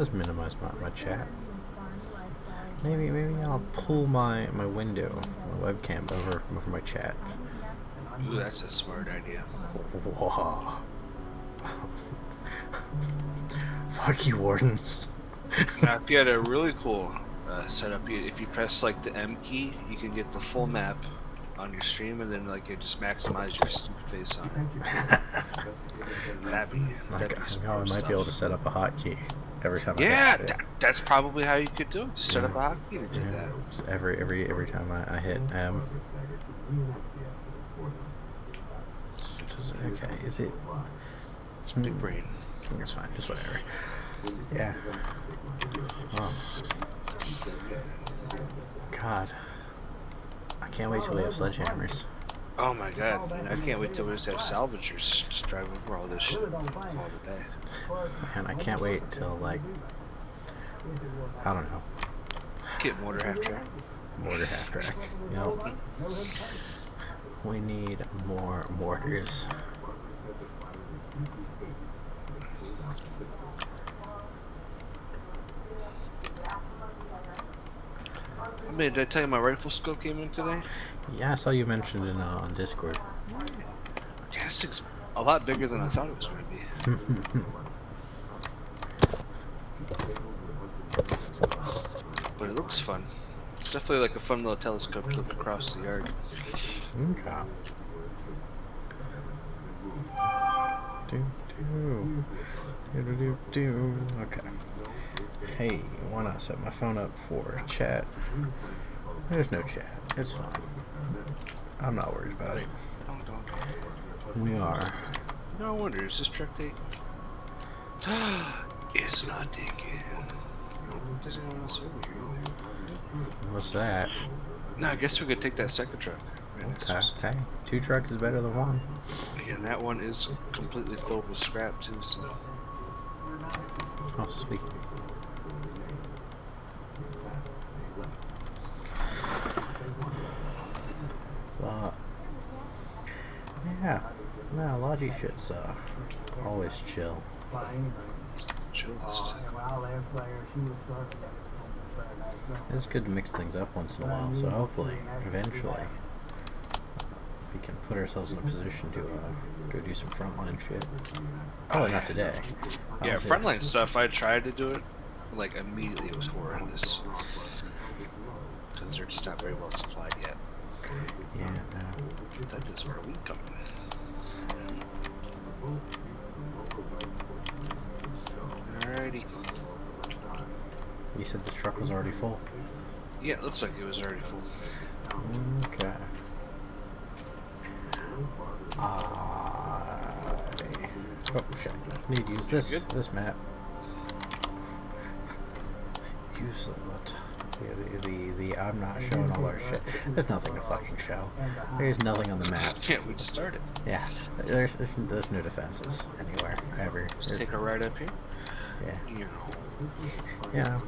just minimize my chat. Maybe I'll pull my window, my webcam over my chat. Ooh, that's a smart idea. Whoa. Fuck you, Wardens. Now, if you had a really cool setup, if you press like the M key, you can get the full map on your stream, and then like you just maximize your stupid face on it. That'd be I might be able to set up a hotkey every time. Yeah, that's probably how you could do it. Just set up a hotkey to do that. Just every time I hit M. Okay, is it? It's big brain. It's fine, just whatever. Yeah. Oh. God. I can't wait till we have sledgehammers. Oh my god, I can't wait till we just have salvagers just drive over all this shit all the day. Man, I can't wait till, like, I don't know. Get mortar half track. Mortar half track. You know, we need more mortars. I mean, did I tell you my rifle scope came in today? Yeah, I saw you mentioned it on Discord. Yeah, this thing's a lot bigger than I thought it was going to be. But it looks fun. It's definitely like a fun little telescope to look across the yard. Okay. Okay. Hey, why not set my phone up for chat? There's no chat. It's fine. I'm not worried about it. We are. No wonder. Is this truck taken? It's not taken. There's anyone else over here? What's that? No, I guess we could take that second truck. Okay. Hey, 2 trucks is better than 1. Again, that one is completely filled with scrap too. So. Oh, sweet. Yeah. No, Logi shit's always chill. Chillest. It's good to mix things up once in a while, so hopefully, eventually, we can put ourselves in a position to go do some frontline shit. Probably not today. Yeah, frontline stuff, I tried to do it, like immediately it was horrendous. Because they're just not very well supplied yet. Yeah, no. That is where we come in. Alrighty. You said this truck was already full? Yeah, it looks like it was already full. Okay. Oh shit! Need to use this map. Use what? The I'm not showing all our shit. There's nothing to fucking show. There's nothing on the map. Can't we just start it? Yeah. There's no defenses anywhere ever. Just take a ride up here. Yeah. You know,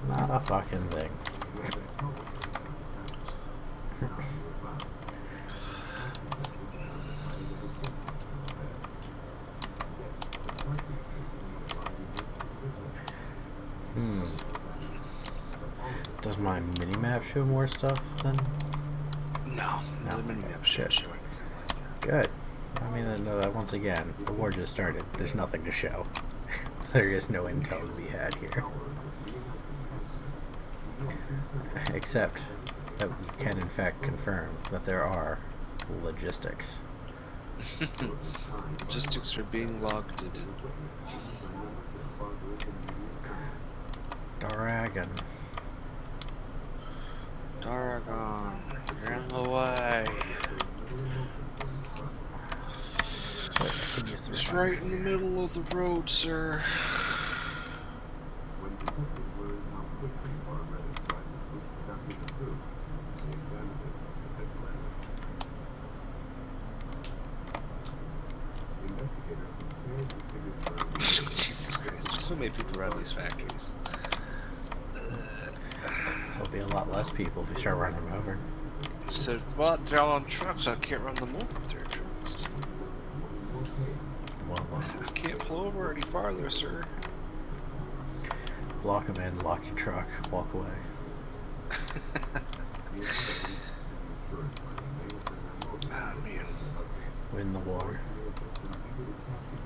not a fucking thing. Does my mini-map show more stuff then? No, the mini-map shouldn't show anything like that. Good. I mean, once again, the war just started. There's nothing to show. There is no intel to be had here. Except that we can in fact confirm that there are logistics. Logistics are being logged in. Daragon, you're in the way. Wait, I can use the It's right in the middle of the road, sir. Jesus Christ, there's so many people around these factories. There'll be a lot less people if we start running them over. So, well, they're all on trucks. I can't run them over if they're trucks. Well, I can't pull over any farther, sir. block them in, lock your truck, walk away. Ah, man. Win the war.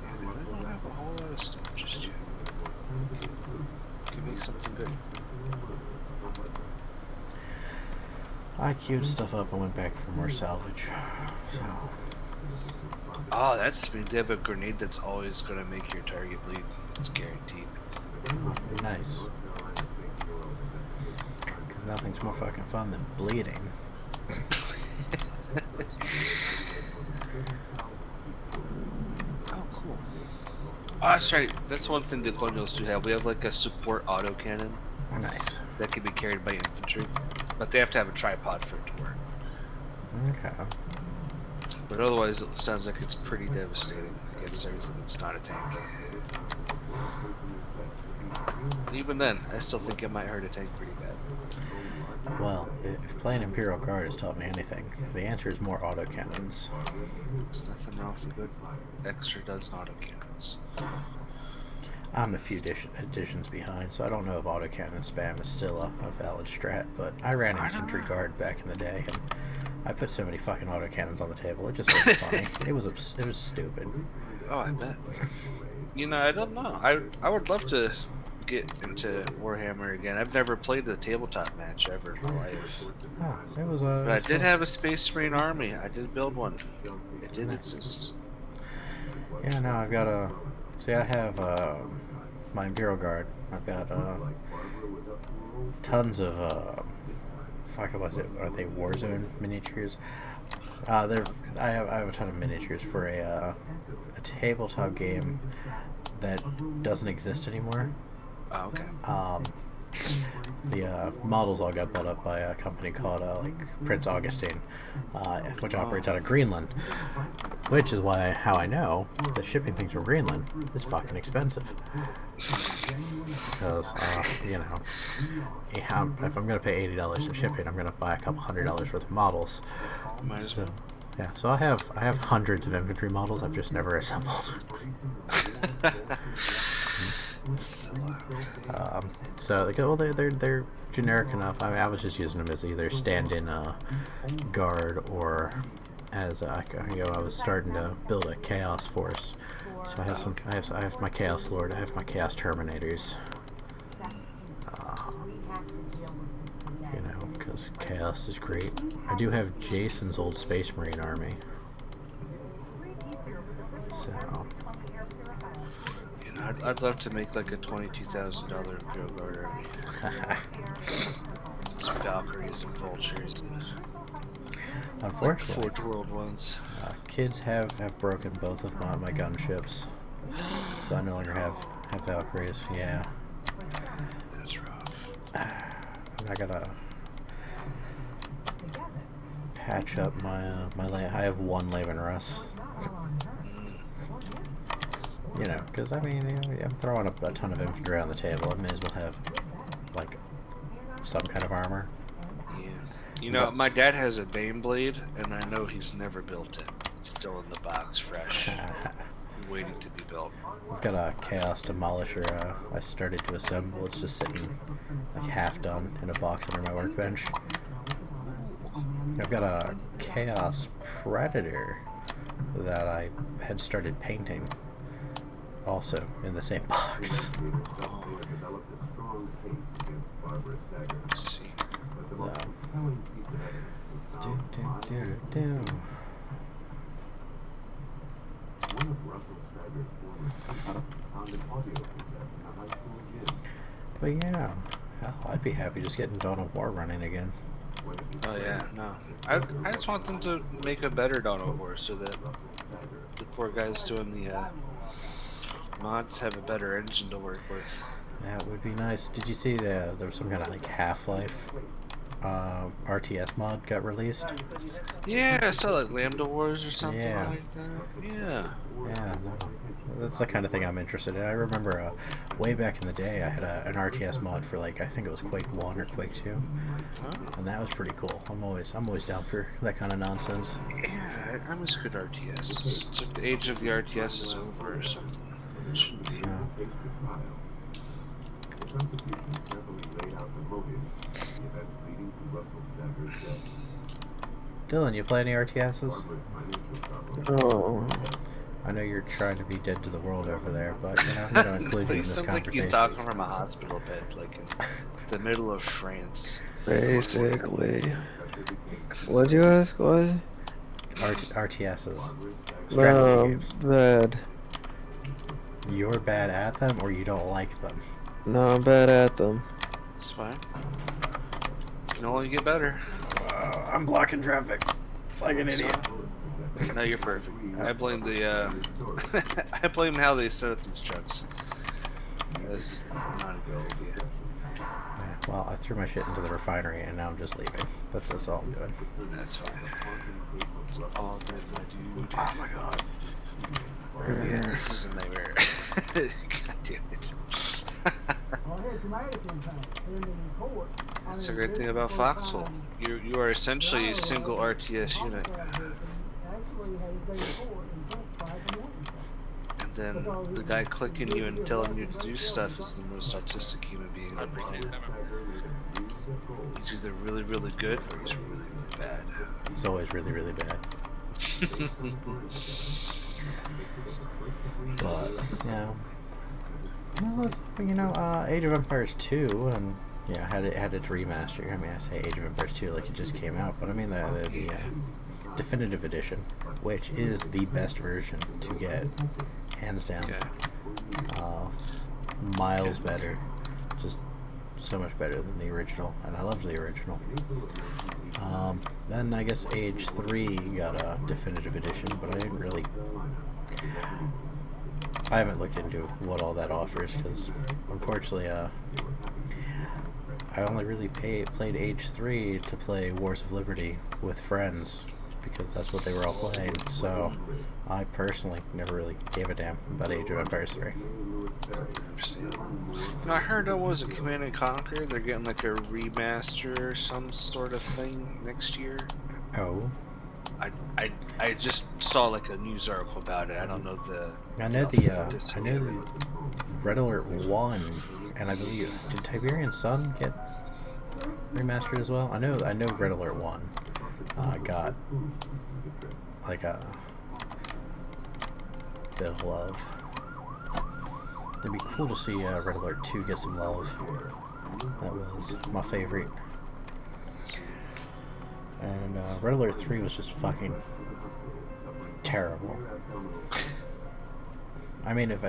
Yeah, they really don't have a whole lot of stuff just yet. Can make something good. I queued stuff up and went back for more salvage. So. Oh, that's sweet. They have a grenade that's always gonna make your target bleed. It's guaranteed. Nice. Because nothing's more fucking fun than bleeding. Oh, cool. Oh, that's right. That's one thing the Colonials do have. We have like a support autocannon Nice. that can be carried by infantry, but they have to have a tripod for it to work. Okay. But otherwise, it sounds like it's pretty devastating against everything that's not a tank. Even then, I still think it might hurt a tank pretty bad. Well, if playing Imperial Guard has taught me anything, the answer is more autocannons. There's nothing wrong with a good extra dozen autocannons. I'm a few editions behind, so I don't know if autocannon spam is still a valid strat, but I ran Infantry Guard back in the day, and I put so many fucking autocannons on the table, it just wasn't funny. It was stupid. Oh, I bet. You know, I don't know. I would love to get into Warhammer again. I've never played the tabletop match ever in my life. Oh, it was But I did have a Space Marine army. I did build one. It did exist. Yeah, no, I've got a... See, I have my Imperial Guard. I've got tons of... fuck, what was it? Are they Warzone miniatures? I have a ton of miniatures for a tabletop game that doesn't exist anymore. Oh, okay. The models all got bought up by a company called Prince Augustine, which operates out of Greenland, which is how I know that shipping things from Greenland is fucking expensive. Because you know, if I'm gonna pay $80 for shipping, I'm gonna buy a couple $100 worth of models. Might as well. Yeah, so I have hundreds of infantry models I've just never assembled. So they're generic enough. I mean, I was just using them as either stand-in guard or as I was starting to build a chaos force. So I have my Chaos Lord. I have my Chaos Terminators. You know, because chaos is great. I do have Jason's old Space Marine army. So. I'd love to make like a $22,000 Imperial Guard army. Some Valkyries and Vultures. And unfortunately, like Forge World ones. Kids have broken both of my gunships, so I no longer have Valkyries. Yeah. That's rough. I gotta patch up my I have one Laban Russ. You know, because I mean, I'm throwing up a ton of infantry on the table. I may as well have, like, some kind of armor. Yeah. You know, my dad has a Baneblade, and I know he's never built it. It's still in the box, fresh, waiting to be built. I've got a Chaos Demolisher I started to assemble. It's just sitting, like, half done in a box under my workbench. I've got a Chaos Predator that I had started painting. Also in the same box. Let's see. But yeah, hell, I'd be happy just getting Dawn of War running again. Oh yeah, no. I just want them to make a better Dawn of War so that the poor guys doing the mods have a better engine to work with. That would be nice. Did you see there was some kind of like Half-Life RTS mod got released? Yeah, I saw like Lambda Wars or something Yeah. like that. Yeah. Yeah, that's the kind of thing I'm interested in. I remember way back in the day I had an RTS mod for like I think it was Quake 1 or Quake 2. Huh? And that was pretty cool. I'm always down for that kind of nonsense. Yeah, I miss good RTS. It's like the age of the RTS is over or something. Yeah. Dylan, you play any RTSs? Oh, I know you're trying to be dead to the world over there, but you know, I'm gonna include you He in this sounds like he's conversation. talking from a hospital bed, like in the middle of France. basically. What'd you ask? What? RTSs. Strategy No, games. bad. You're bad at them, or you don't like them. No, I'm bad at them. It's fine. You can only get better. I'm blocking traffic like an idiot. No, you're perfect. I blame the I blame how they set up these trucks. That's not a good idea. Yeah, well, I threw my shit into the refinery and now I'm just leaving. That's all I'm doing. That's fine. It's all good, my dude. Oh my god. Yeah, this is a nightmare. God damn it. That's the great thing about Foxhole. You are essentially a single RTS unit. And then the guy clicking you and telling you to do stuff is the most autistic human being on the planet. He's either really, really good or he's really, really bad. He's always really, really bad. But, yeah. Well, you know, Age of Empires 2, and yeah, had its remaster. I mean, I say Age of Empires 2 like it just came out, but I mean the definitive edition, which is the best version to get, hands down. Okay. Miles better, just so much better than the original, and I loved the original. Then I guess Age 3 got a definitive edition, but I didn't really. I haven't looked into what all that offers because, unfortunately, I only really played Age 3 to play Wars of Liberty with friends because that's what they were all playing. So I personally never really gave a damn about Age of Empires 3. No, I heard that was a Command and Conquer. They're getting like a remaster or some sort of thing next year. Oh. I just saw like a news article about it. I don't know the. I know the Red Alert 1, and I believe did Tiberian Sun get remastered as well? I know Red Alert 1 got like a bit of love. It'd be cool to see Red Alert 2 get some love. That was my favorite. And Red Alert 3 was just fucking terrible. I mean, if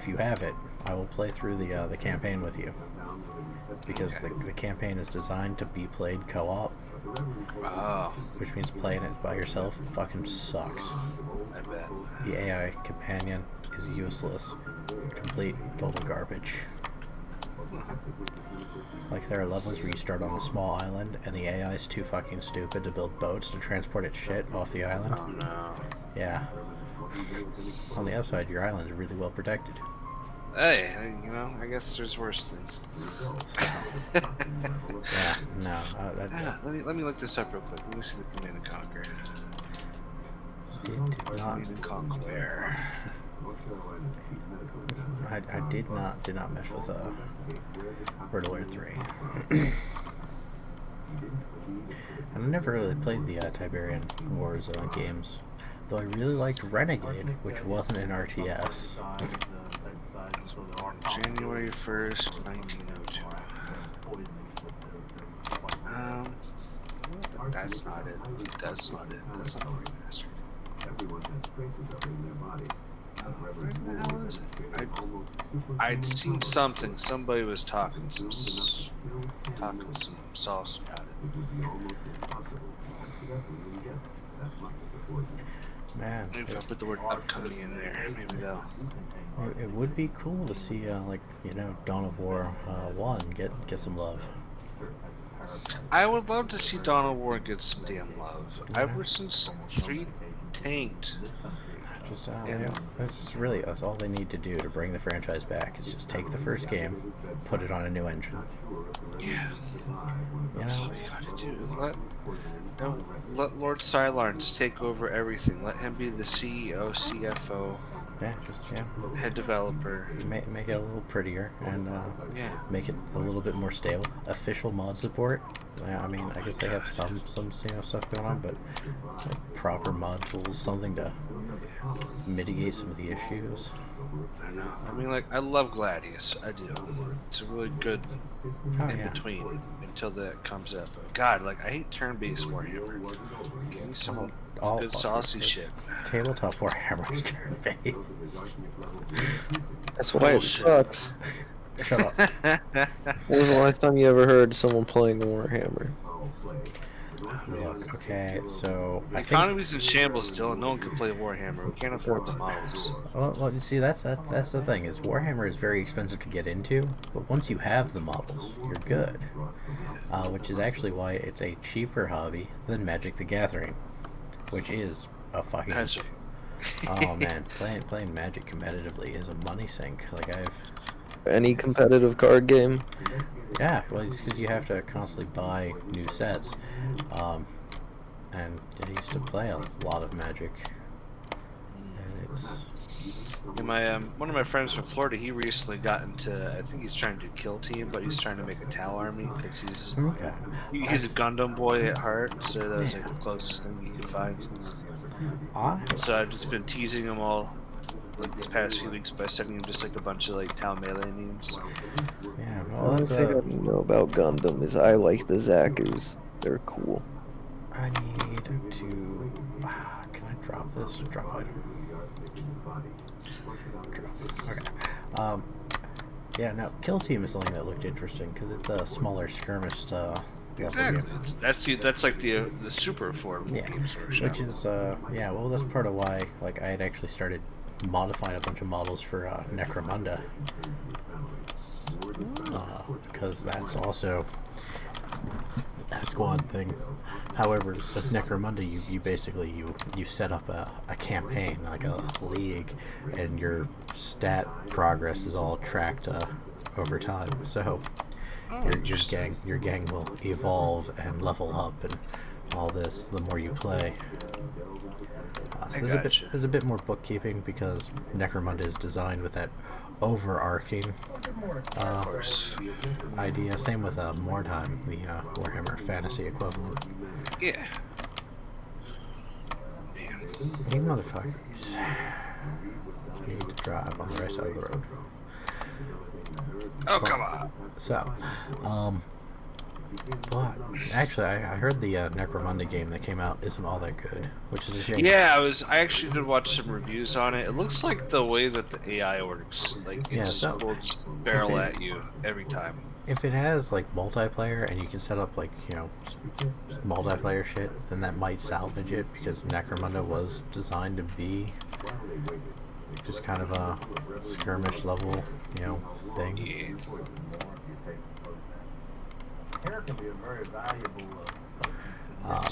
you have it, I will play through the campaign with you because the campaign is designed to be played co-op. Wow. Which means playing it by yourself fucking sucks. I bet. The AI companion is useless, complete total garbage. Like there are levels where you start on a small island and the AI is too fucking stupid to build boats to transport its shit off the island. Oh no. Yeah. On the upside, your island is really well protected. Hey, you know, I guess there's worse things. So, yeah, no. Let me look this up real quick. Let me see the Command and Conquer. Command and Conquer. I did not mess with Red Alert 3. And I never really played the Tiberian Wars games, though I really liked Renegade, which wasn't an RTS. January 1st, 1902. That's not it. That's not it. That's not remastered. Where the hell is it? I'd seen something. Somebody was talking some sauce about it. Man, Maybe if I put the word upcoming in there, maybe they'll. it would be cool to see, like, you know, Dawn of War 1 get some love. I would love to see Dawn of War get some damn love. Ever since 3 tanked. Just, that's really that's all they need to do to bring the franchise back is just take the first game, put it on a new engine. Yeah. That's You all know? you gotta do. Let Lord Cylon just take over everything. Let him be the CEO, CFO. Yeah, just head developer. make it a little prettier and Yeah. make it a little bit more stable. Official mod support. Yeah, I mean, I guess they have some stuff going on, but like proper mod tools, something to mitigate some of the issues. I know. I mean, like, I love Gladius. I do. It's a really good Oh in yeah. between until that comes up. God, like, I hate turn-based Warhammer. Give me some All good saucy shit. Tabletop Warhammer's turn-based. That's why it Bullshit. sucks. Shut up. When was the last time you ever heard someone playing Warhammer? Look, okay, so The I think. economy's in shambles still, and no one can play Warhammer. We can't afford the models. Well, you see, that's the thing is Warhammer is very expensive to get into, but once you have the models, you're good. Which is actually why it's a cheaper hobby than Magic the Gathering, which is a fucking. That's- Oh man, playing Magic competitively is a money sink. Like Any competitive card game? yeah, well, it's because you have to constantly buy new sets, and I used to play a lot of Magic, and it's. And my one of my friends from Florida, he recently got into. I think he's trying to do Kill Team, but he's trying to make a Tau army because Okay. he's a Gundam boy at heart. So that was like the closest thing he could find. So I've just been teasing him all like these past few weeks by sending him just like a bunch of like Tau melee memes. Yeah, The well, only that's thing I know about Gundam is I like the Zakus. They're cool. I need to. Can I drop this? Drop item. Drop. Okay. Yeah. Now, Kill Team is something that looked interesting because it's a smaller skirmish level Exactly. game. That's like the super form Yeah, games version. which is yeah. Well, that's part of why like I had actually started modifying a bunch of models for Necromunda. Because that's also a squad thing. However, with Necromunda, you basically you set up a campaign, like a league, and your stat progress is all tracked over time. So your gang will evolve and level up and all this the more you play. So there's a bit more bookkeeping because Necromunda is designed with that overarching idea. Same with Mordheim, the Warhammer Fantasy equivalent. Yeah. Man. You motherfuckers need to drive on the right side of the road. Oh, come on. So, but actually, I heard the Necromunda game that came out isn't all that good, which is a shame. Yeah, I actually did watch some reviews on it. It looks like the way that the AI works, like it just will just barrel at you every time. If it has like multiplayer and you can set up like just multiplayer shit, then that might salvage it because Necromunda was designed to be just kind of a skirmish level, thing. Yeah. Just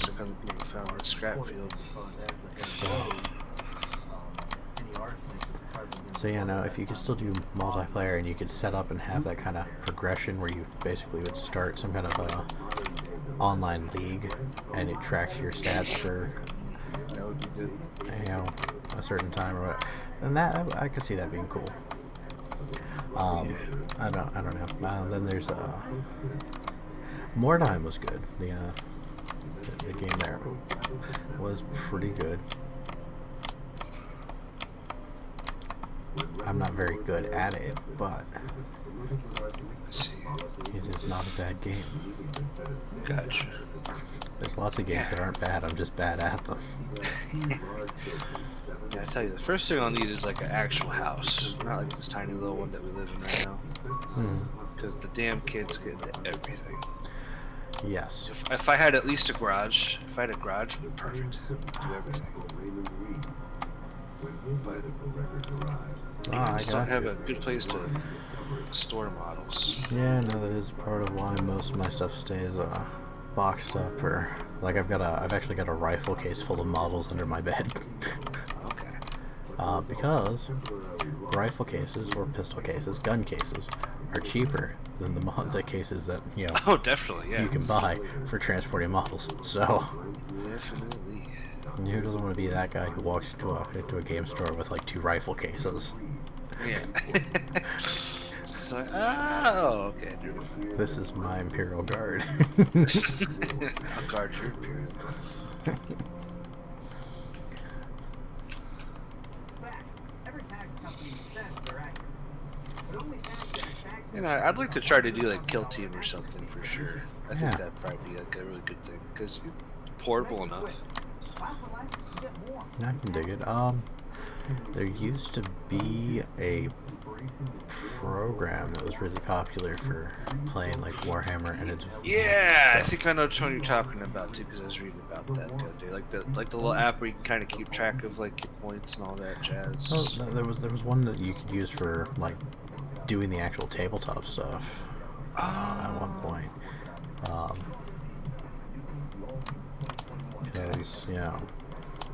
like other people found in the scrap field. So yeah, no, if you could still do multiplayer and you could set up and have that kind of progression where you basically would start some kind of online league and it tracks your stats for That would be good. a certain time or whatever, and that I could see that being cool. I don't know. Then there's Mordheim was good. The game there was pretty good. I'm not very good at it, but Let's see. it is not a bad game. Gotcha. There's lots of games that aren't bad. I'm just bad at them. Yeah, I tell you, the first thing I'll need is like an actual house, not like this tiny little one that we live in right now. Because the damn kids get into everything. Yes. If I had at least a garage, it'd be perfect. Do everything. But I just don't have a good place to store models. Yeah, no, that is part of why most of my stuff stays boxed up, or like I've actually got a rifle case full of models under my bed. Okay. Because rifle cases or pistol cases, gun cases, are cheaper than the cases that Oh, definitely, yeah. you can buy for transporting models. So Definitely. Who doesn't want to be that guy who walks into a game store with like 2 rifle cases? Yeah. It's like, oh, okay. This is my Imperial Guard. I'll guard your Imperial. You know, I'd like to try to do like Kill Team or something for sure. I think that'd probably be like a really good thing because portable enough. I can dig it. There used to be a program that was really popular for playing like Warhammer, and it's I think I know which one you're talking about too, because I was reading about that the other day. Like the little app where you can kind of keep track of like your points and all that jazz. Oh, there was one that you could use for like doing the actual tabletop stuff at one point. Because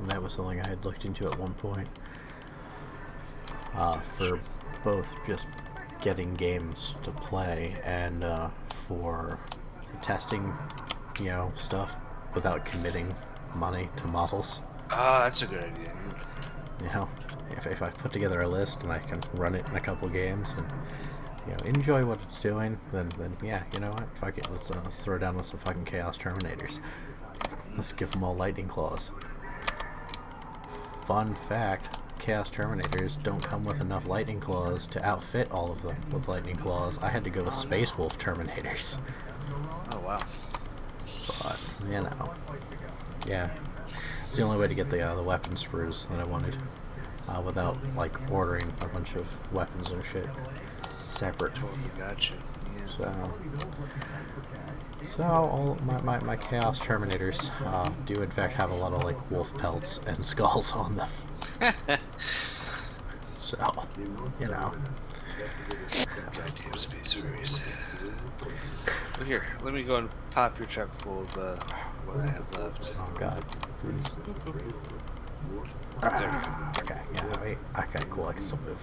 that was something I had looked into at one point. For both just getting games to play and for testing, stuff without committing money to models. That's a good idea. If I put together a list and I can run it in a couple games and enjoy what it's doing, then yeah, you know what? Fuck it. Let's throw down with some fucking Chaos Terminators. Let's give them all lightning claws. Fun fact. Chaos Terminators don't come with enough lightning claws to outfit all of them with lightning claws. I had to go with Space Wolf Terminators. Oh wow. But yeah, it's the only way to get the weapon sprues that I wanted, without like ordering a bunch of weapons and shit separate. Totally gotcha. Yeah. So all my Chaos Terminators do in fact have a lot of like wolf pelts and skulls on them. So, Goddamn Space Marines. Well, here, let me go and pop your truck full of what I have left. Oh god, please. There we go. Okay, yeah, wait. Okay, cool, I can still move.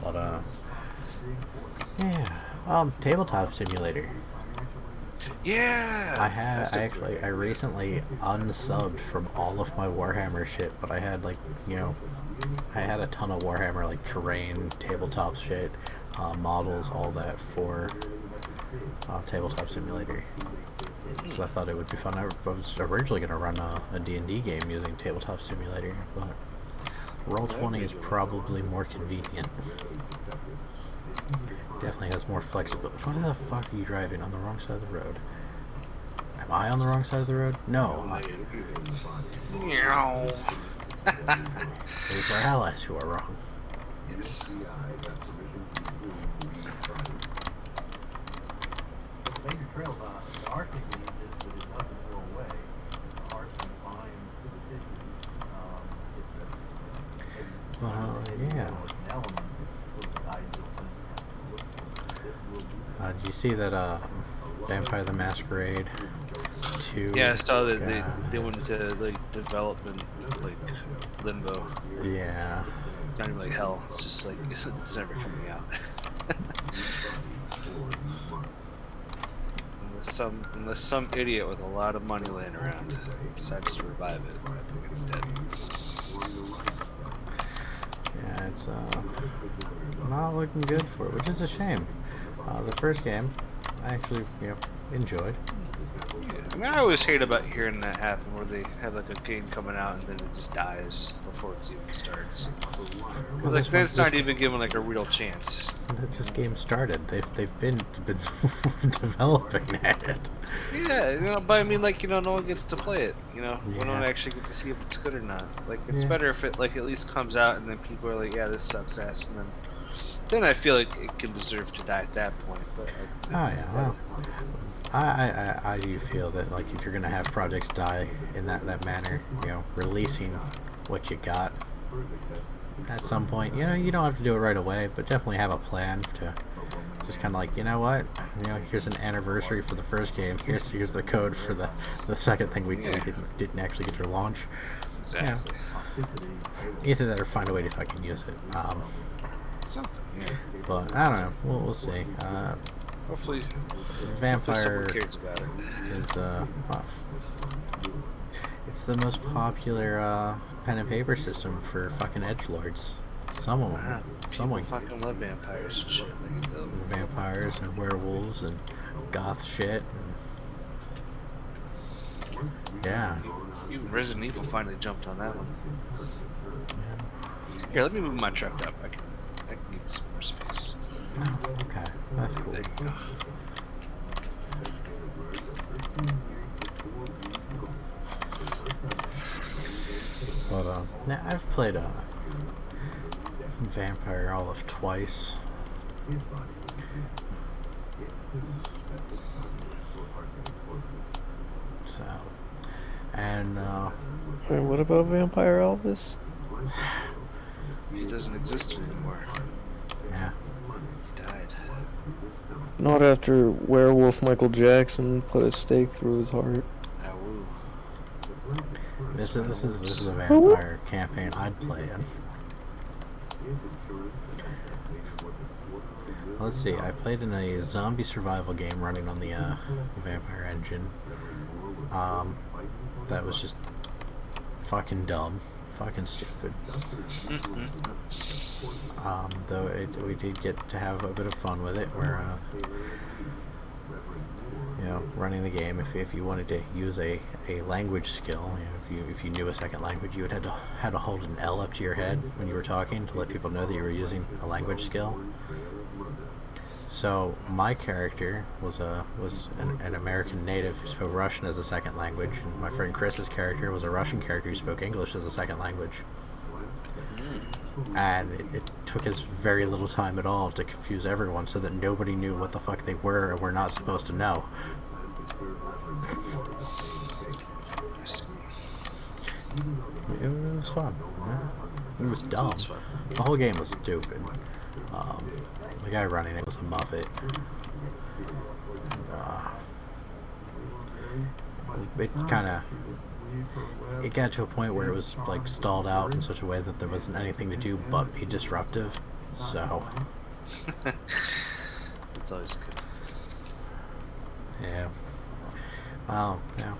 But, Tabletop Simulator. Yeah! I recently unsubbed from all of my Warhammer shit, but I had I had a ton of Warhammer, like terrain, tabletop shit, models, all that for Tabletop Simulator. So I thought it would be fun. I was originally going to run a D&D game using Tabletop Simulator, but Roll20 is probably more convenient. Definitely has more flexibility. Why the fuck are you driving on the wrong side of the road? Am I on the wrong side of the road? No. It's our allies who are wrong. Yes. Yeah. Did you see that Vampire the Masquerade 2? Yeah, I saw that they went into like development, like limbo. Yeah. It's not even like hell. It's just like it's never coming out. unless some idiot with a lot of money laying around decides to revive it, I think it's dead. Yeah, it's not looking good for it, which is a shame. The first game, I actually enjoyed. I mean, I always hate about hearing that happen, where they have like a game coming out and then it just dies before it even starts. Well, like then it's not even given like a real chance. This game started. They've been developing it. Yeah, but I mean, like no one gets to play it. We don't actually get to see if it's good or not. Like it's better if it like at least comes out and then people are like, yeah, this sucks ass, and then I feel like it can deserve to die at that point. But well, I do feel that like if you're gonna have projects die in that manner, releasing what you got at some point, you don't have to do it right away, but definitely have a plan to just kind of like, here's an anniversary for the first game. Here's the code for the second thing we didn't actually get to launch. exactly. Either that or find a way to fucking use it. Something. But I don't know. We'll see. Hopefully, Vampire someone cares about it. is it's the most popular pen and paper system for fucking edgelords. Someone Fucking love vampires and shit. vampires and werewolves and goth shit. And, yeah. Even Resident Evil finally jumped on that one. Yeah. Here, let me move my truck up. I can give some more space. Oh, okay, that's cool. There you go. But now I've played Vampire Olive twice. So, and Wait, what about Vampire Elvis? He doesn't exist anymore. yeah, He died. Not after werewolf Michael Jackson put a stake through his heart. Ah, woo. this is a vampire campaign I'd play in. Let's see, I played in a zombie survival game running on the Vampire engine. That was just fucking dumb, fucking stupid. Though we did get to have a bit of fun with it, where you know, running the game. If you wanted to use a language skill, you know, if you knew a second language, you would had to hold an L up to your head when you were talking to let people know that you were using a language skill. So my character was an American native who spoke Russian as a second language, and my friend Chris's character was a Russian character who spoke English as a second language. And it took us very little time at all to confuse everyone so that nobody knew what the fuck they were or were not supposed to know. It was fun. It was dumb. The whole game was stupid. The guy running it was a Muppet. It got to a point where it was like stalled out in such a way that there wasn't anything to do but be disruptive. So It's always good. yeah. Well, yeah.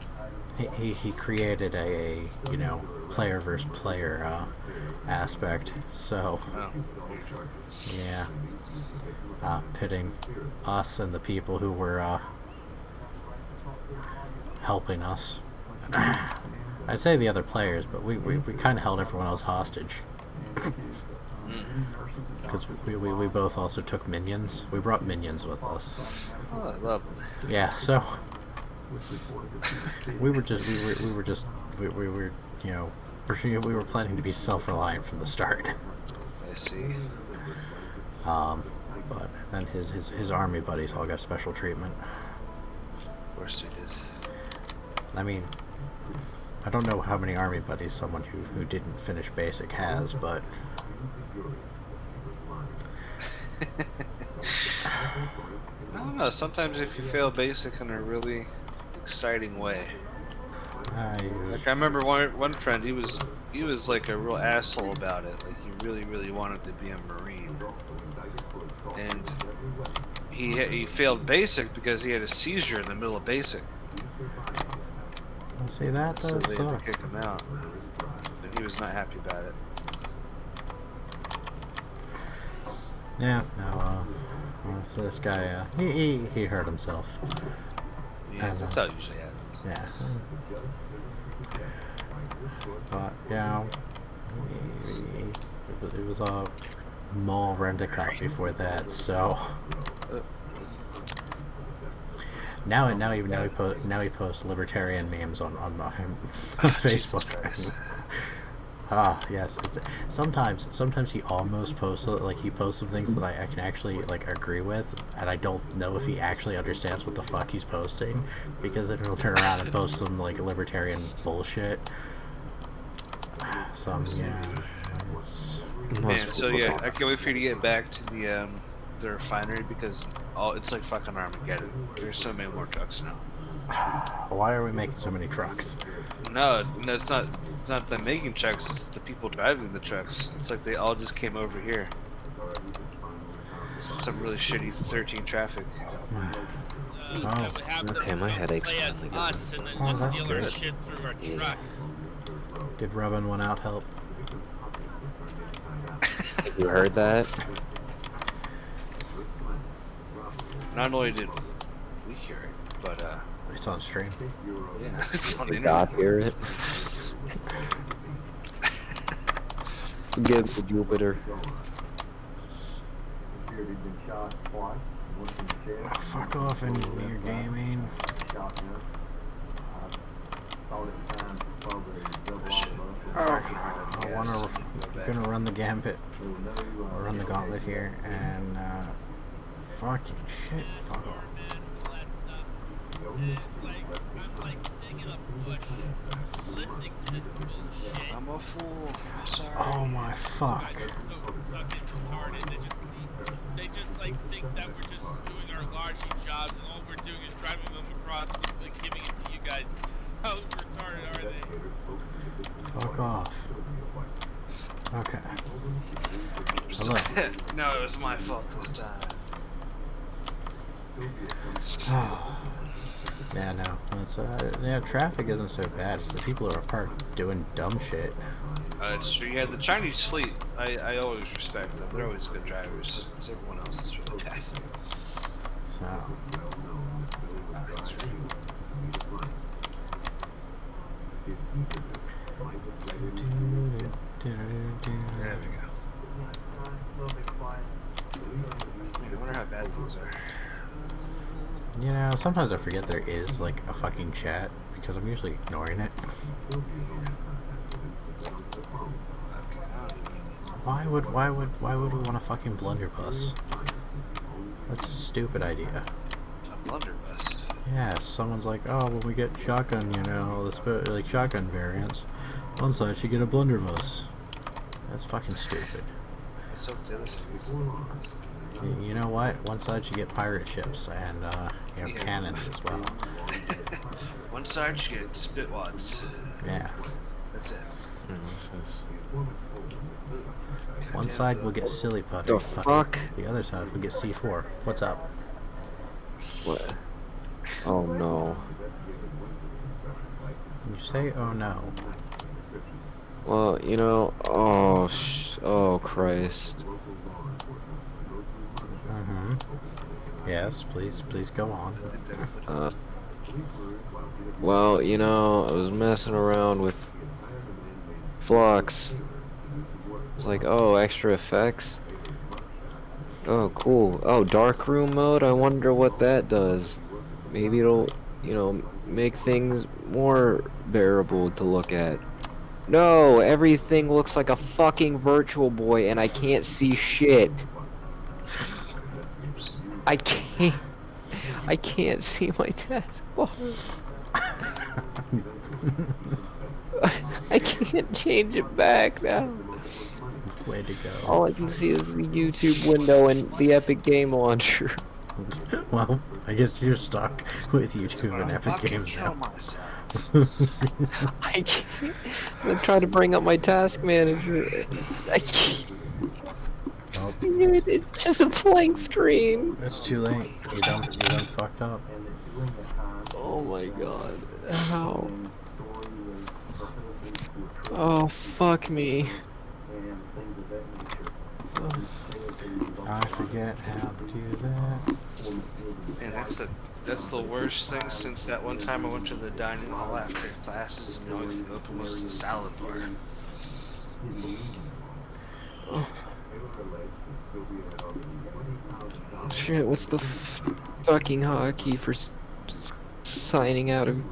He created a you know, player versus player aspect. So Oh. yeah. Pitting us and the people who were helping us. I'd say the other players, but we kind of held everyone else hostage. Because we both also took minions. We brought minions with us. Oh, lovely. Yeah, so we were you know, we were planning to be self-reliant from the start. I see. But then his army buddies all got special treatment. Of course they did. I mean, I don't know how many army buddies someone who didn't finish basic has, but I don't know. Sometimes if you fail basic in a really exciting way. Like I remember one friend, he was like a real asshole about it. Like he really wanted to be a Marine, and he failed basic because he had a seizure in the middle of basic. See, that does So they had to suck. kick him out, and he was not happy about it. Yeah, no, so this guy, he hurt himself. Yeah, that's how it usually happens. Yeah. But, yeah, it was a mall rent-a-cop before that, so now he posts libertarian memes on Facebook. Yes. Sometimes he almost posts he posts some things that I can actually agree with, and I don't know if he actually understands what the fuck he's posting, because then he'll turn around and post some libertarian bullshit. Yeah. Man, so yeah, I can't wait for you to get back to the refinery, because it's like fucking Armageddon. There's so many more trucks now. Why are we making so many trucks? No, it's not them making trucks. It's the people driving the trucks. It's like they all just came over here. some really shitty 13 traffic. Oh, Okay, my headache's play as finally gone. us and then Oh, just that's steal our good. shit through our Yeah. trucks. did rubbing one out help? Have you heard that? Not only did we hear it, but It's on stream. yeah, it's on the Did God internet. hear it? Forgive the Jupiter. Oh, fuck off and you're gaming. I wanna gonna run the gambit or run the gauntlet here and fucking shit, fuck off. I'm a fool. I'm sorry. Oh my fuck. They just like think that we're just doing our largely jobs and all we're doing is driving them across, like giving it to you guys. How retarded are they? Fuck off. Okay. Hello. No, it was my fault this time. Yeah, no. It's yeah, traffic isn't so bad. It's the people who are parked doing dumb shit. It's true. Yeah, the Chinese fleet, I always respect them. They're always good drivers. It's everyone else that's really bad. So There we go. I wonder how bad things are. you know, sometimes I forget there is like a fucking chat because I'm usually ignoring it. Why would we want a fucking blunderbuss? That's a stupid idea. A blunderbuss. Yeah, someone's like, oh, when we get shotgun, you know, like shotgun variants, one side should get a blunderbuss. That's fucking stupid. What's up with the other side? You know what? One side should get pirate ships and you know, Yeah. cannons as well. One side should get spitwads. Yeah. That's it. One side will get silly putty. The fuck? The other side will get C4. What's up? What? Oh no. You say, oh no. Well, you know, oh Christ. Mm-hmm. Yes, please go on. Well, you know, I was messing around with Flux. It's like, oh, extra effects. Oh, cool. Oh, darkroom mode. I wonder what that does. Maybe it'll, you know, make things more bearable to look at. No, everything looks like a fucking Virtual Boy, and I can't see shit. I can't see my taskbar. I can't change it back now. Way to go. All I can see is the YouTube window and the Epic Game Launcher. Well, I guess you're stuck with YouTube and Epic Fucking Games kill now. myself. I can't. I'm trying to bring up my task manager. I can't. Oh, It's just a blank screen. it's too late. You done fucked up. Oh my god. How? Oh, fuck me. I forget how to do that. Man, that's the worst thing since that one time I went to the dining hall after classes and the only thing open was the salad bar. Shit, what's the fucking hotkey for signing out of...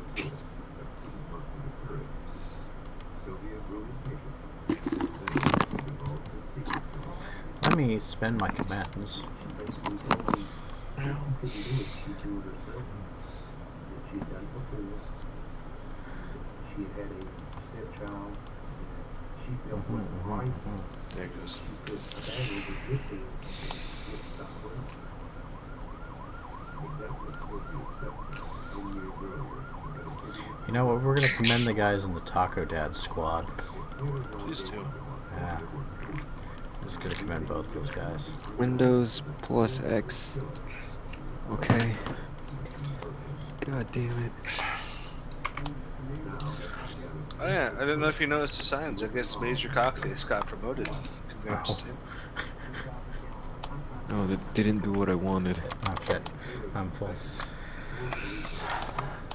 Let me spend my commands. There it goes. You know what? We're gonna commend the guys in the Taco Dad squad. Please do. Yeah. Just gonna commend both those guys. Windows plus X. Okay. God damn it. Oh yeah, I didn't know if you noticed the signs. I guess Major Cockface got promoted. Congrats Oh. to him. No, that didn't do what I wanted. Oh shit, I'm full.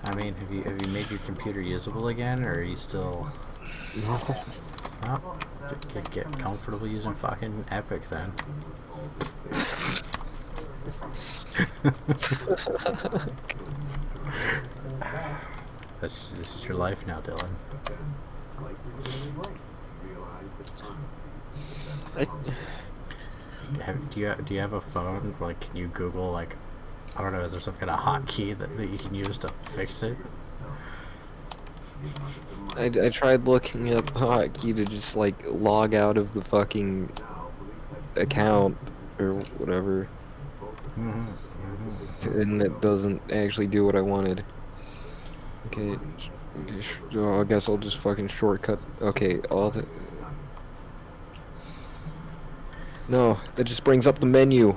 I mean, have you made your computer usable again, or are you still? Well, get comfortable using fucking Epic then. This is your life now, Dylan. Do you have a phone? Like, can you Google, like, I don't know, is there some kind of hotkey that you can use to fix it? I tried looking up the hotkey to just like log out of the fucking account or whatever, and it doesn't actually do what I wanted. Okay, I guess I'll just fucking shortcut. Okay, no, that just brings up the menu.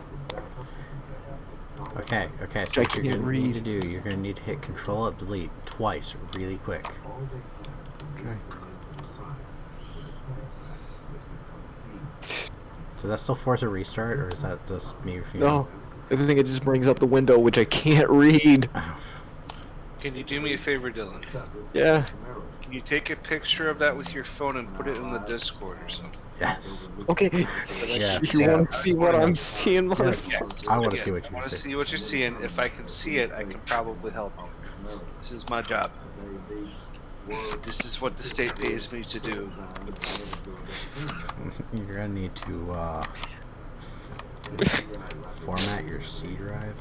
Okay, so I what you're can't gonna need to read. do, you're gonna need to hit Control-Alt-Delete twice, really quick. Okay. Does that still force a restart, or is that just me? No, I think it just brings up the window, which I can't read. Can you do me a favor, Dylan? Yeah. Can you take a picture of that with your phone and put it in the Discord or something? Yes. Okay. Yeah. You want to see what I'm seeing, Yes. motherfucker? I want to see what I you want to see. see what you're seeing. If I can see it, I can probably help you. This is my job. This is what the state pays me to do. You're gonna need to format your C drive.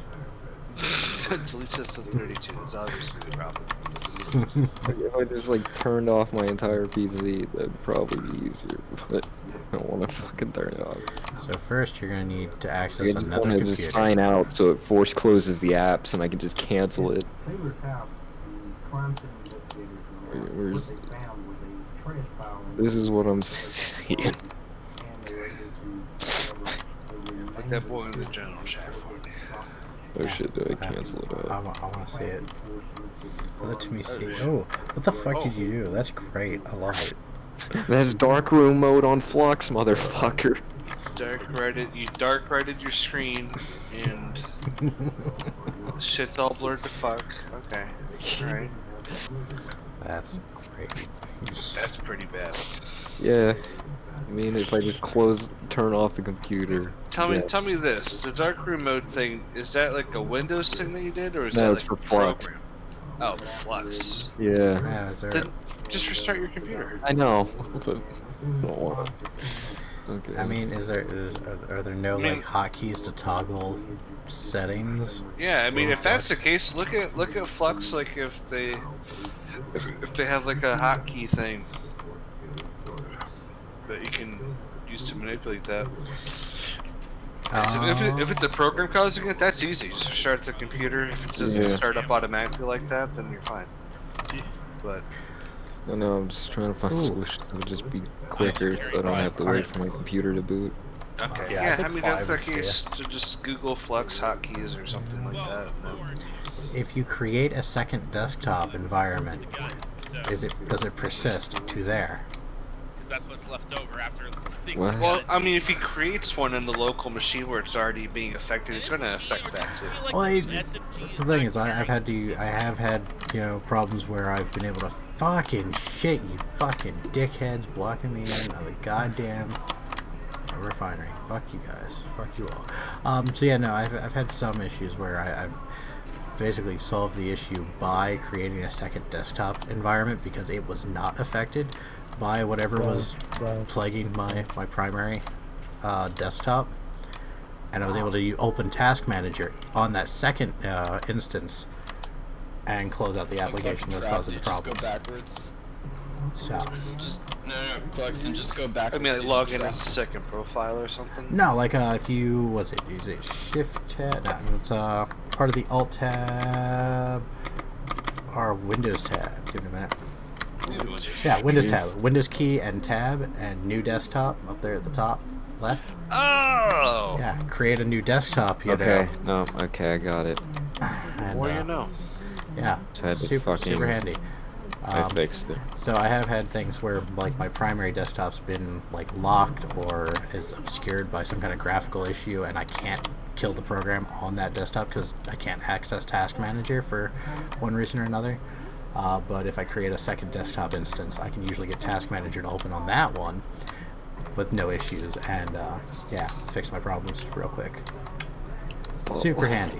Delete system 32 is obviously the problem. If I just like turned off my entire PC, that'd probably be easier. But I don't want to fucking turn it off. So first, you're gonna need to I access just another want to computer. just sign out so it force closes the apps and I can just cancel it. Where's... This is what I'm seeing. Put that boy in the general chat for me. Oh shit, do I cancel it I out? want to see it. Let me see. Oh, what the fuck did you do? That's great. I love it. That's darkroom mode on Flux, motherfucker. You dark righted your screen and shit's all blurred to fuck. Okay. Alright. That's great. That's pretty bad. Yeah. I mean, if I just turn off the computer. Tell yeah. me this. The darkroom mode thing, is that like a Windows thing that you did, or is No, that it's like for a Flux. program? Oh, Flux. Yeah. Yeah, is there? Then just restart your computer. I know, but I don't want to. Okay. I mean, are there no like hotkeys to toggle settings? Yeah, I mean, Or if that's the Flux? case, look at Flux. Like if they have like a hotkey thing that you can use to manipulate that. So if it's a program causing it, that's easy. Just restart the computer. If it doesn't Yeah. start up automatically like that, then you're fine. But I know, I'm just trying to find Ooh. solutions that would just be quicker so I don't have to wait for my computer to boot. okay, Yeah, I yeah, I think mean, if 5 that's the is case, to just Google Flux hotkeys or something like that. Well, No. If you create a second desktop environment, does it persist to there? Because that's what's left over after things What? like Well, that. I mean, if he creates one in the local machine where it's already being affected, it's going to affect that too. Well, that's the thing is, I have had problems where I've been able to fucking shit you fucking dickheads blocking me in the goddamn refinery. Fuck you guys. Fuck you all. So yeah, no, I've had some issues where I've basically solved the issue by creating a second desktop environment because it was not affected by whatever was plaguing my primary desktop, and I was able to open Task Manager on that second instance and close out the application that was causing the problems. Just go backwards. So No, Flux, and just go backwards. I mean, like log in as a second profile or something. no, like if you is it Shift tab? No, it's part of the Alt tab or Windows tab. Give me a minute. Yeah, Windows tab, Windows key and tab, and new desktop up there at the top. left. Oh! Yeah, create a new desktop. You Okay, know. no, okay, I got it. And, More you know. Yeah, Just had to super fucking- handy. I fixed it. So I have had things where like my primary desktop's been like locked or is obscured by some kind of graphical issue, and I can't kill the program on that desktop because I can't access Task Manager for one reason or another. But if I create a second desktop instance, I can usually get Task Manager to open on that one with no issues, and yeah, fix my problems real quick. Super handy.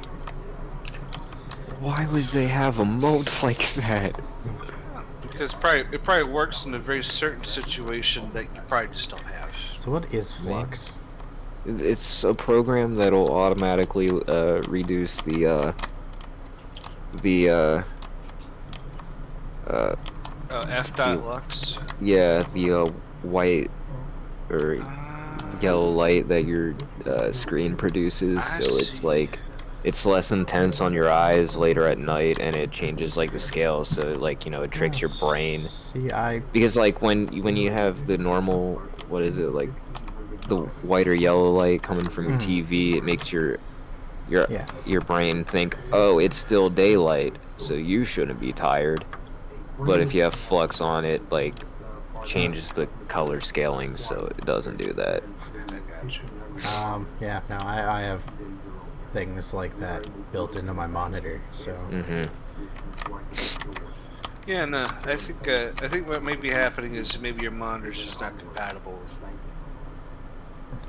Why would they have a mode like that? Because it probably works in a very certain situation that you probably just don't have. So what is Flux? It's a program that'll automatically reduce the F.lux. yeah, the white or yellow light that your screen produces. I So it's see. like it's less intense on your eyes later at night, and it changes like the scale. So like it tricks your brain. See, Because like when you have the normal, what is it, like the white or yellow light coming from your TV, it makes your brain think, oh, it's still daylight, so you shouldn't be tired. But if you have Flux on, it like changes the color scaling, so it doesn't do that. I got you. yeah, no, I have things like that built into my monitor, so Yeah, no, I think what may be happening is maybe your monitor's just not compatible with.